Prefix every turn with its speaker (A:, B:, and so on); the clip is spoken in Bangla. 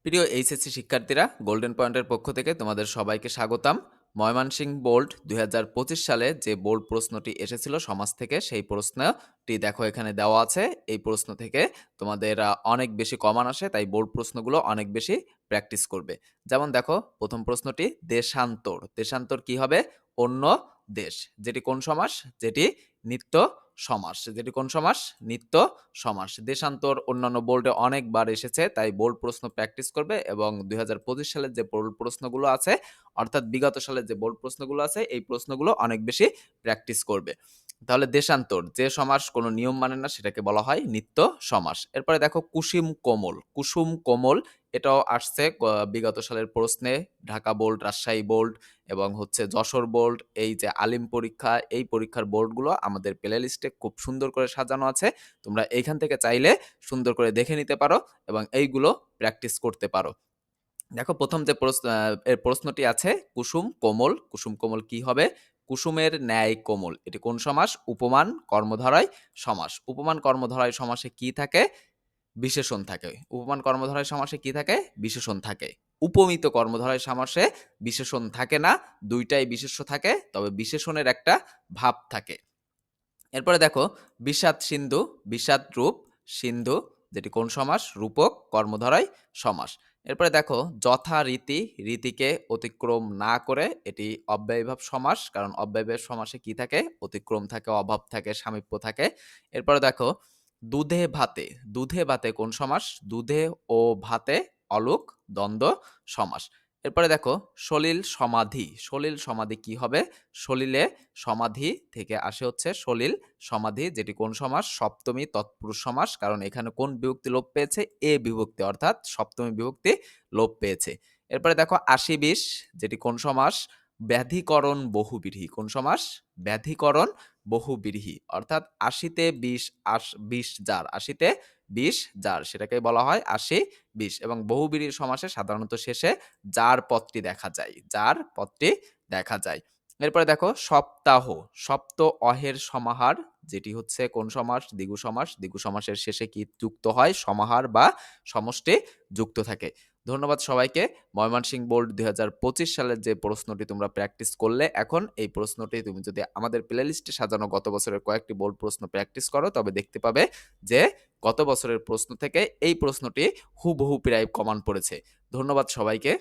A: প্রিয় এইচএসসি শিক্ষার্থীরা, গোল্ডেন পয়েন্টের পক্ষ থেকে তোমাদের সবাইকে স্বাগতম। ময়মনসিংহ বোর্ড ২০২৫ সালে যে বোর্ড প্রশ্নটি এসেছিল সমাজ থেকে, সেই প্রশ্নটি দেখো এখানে দেওয়া আছে। এই প্রশ্ন থেকে তোমাদের অনেক বেশি কমন আসে, তাই বোর্ড প্রশ্নগুলো অনেক বেশি প্র্যাকটিস করবে। যেমন দেখো, প্রথম প্রশ্নটি দেশান্তর। দেশান্তর কি হবে? অন্য দেশ। যেটি কোন সমাস? যেটি নিত্য সমাস। যেটি কোন সমাস? নিত্য সমাস। দেশান্তর অন্যান্য বোর্ডে অনেকবার এসেছে, তাই বোর্ড প্রশ্ন প্র্যাকটিস করবে এবং ২০২৫ সালের যে বোর্ড প্রশ্নগুলো আছে, অর্থাৎ বিগত সালের যে বোর্ড প্রশ্নগুলো আছে, এই প্রশ্নগুলো অনেক বেশি প্র্যাকটিস করবে। তাহলে দেশান্তর, যে সমাস কোনো নিয়ম মানে না, সেটাকে বলা হয় নিত্য সমাস। এরপরে দেখো কুসুম কোমল। কুসুম কোমল এটাও আসছে বিগত সালের প্রশ্নে। ঢাকা বোর্ড, রাজশাহী বোর্ড এবং যশোর বোর্ড, এই যে আলিম পরীক্ষা, এই পরীক্ষার বোর্ডগুলো আমাদের প্লে লিস্টে খুব সুন্দর করে সাজানো আছে। তোমরা এইখান থেকে চাইলে সুন্দর করে দেখে নিতে পারো এবং এইগুলো প্র্যাকটিস করতে পারো। দেখো, প্রথম যে এর প্রশ্নটি আছে, কুসুম কোমল। কুসুম কোমল কি হবে? কুসুমের ন্যায় কোমল, এটি কোন সমাস? উপমান কর্মধারয় সমাস। উপমান কর্মধারয় সমাসে কি থাকে? বিশেষণ থাকে। উপমান কর্মধারয় সমাসে কি থাকে? বিশেষণ থাকে। উপমিত কর্মধারয় সমাসে বিশেষণ থাকে না, দুইটাই বিশেষ্য থাকে, তবে বিশেষণের একটা ভাব থাকে। এরপরে দেখো, বিষাদ সিন্ধু। বিষাদ রূপ, সিন্ধু যেটি কোন সমাস? রূপক কর্মধারয় সমাস। এরপরে দেখো, যথারীতি। রীতিকে অতিক্রম না করে, এটি অব্যয়ভাব সমাস, কারণ অব্যয়ভাব সমাসে কি থাকে? অতিক্রম থাকে, অভাব থাকে, সামীপ্য থাকে। এরপরে দেখো, দুধে ভাতে। দুধে ভাতে কোন সমাস? দুধে ও ভাতে অলুক দ্বন্দ্ব সমাস। এরপরে দেখো, সলিল সমাধি। সলিল সমাধি কি হবে? সলিলে সমাধি থেকে আসে সলিল সমাধি, যেটি কোন সমাস? সপ্তমী তৎপুরুষ সমাস, কারণ এখানে কোন বিভক্তি লোপ পেয়েছে? এ বিভক্তি, অর্থাৎ সপ্তমী বিভক্তি লোপ পেয়েছে। এরপরে দেখো, ৮০-২০, যেটি কোন সমাস? ব্যাধিকরণ বহুব্রীহি। কোন সমাস? ব্যাধিকরণ বহুব্রীহি, অর্থাৎ ৮০-তে ২০, ২০ যার, ৮০-তে ২০ যার, সেটাকে বলা হয় ৮০-২০। এবং বহুব্রীহি সমাসে সাধারণত শেষে যার পদটি দেখা যায়। যার পদটি দেখা যায়। এরপরে দেখো, সপ্তাহ। সপ্ত অহের সমাহার, যেটি কোন সমাস? দ্বিগু সমাস। দ্বিগু সমাসের শেষে কি যুক্ত হয়? সমাহার বা সমষ্টি যুক্ত থাকে। ধন্যবাদ সবাইকে। ময়মনসিংহ বোর্ড ২০২৫ সালের যে প্রশ্নটি তোমরা প্র্যাকটিস করলে, এখন এই প্রশ্নটি তুমি যদি আমাদের প্লে লিস্টে সাজানো গত বছরের কয়েকটি বোর্ড প্রশ্ন প্র্যাকটিস করো, তবে দেখতে পাবে যে গত বছরের প্রশ্ন থেকে এই প্রশ্নটি হুবহু প্রায় কমন পড়েছে। ধন্যবাদ সবাইকে।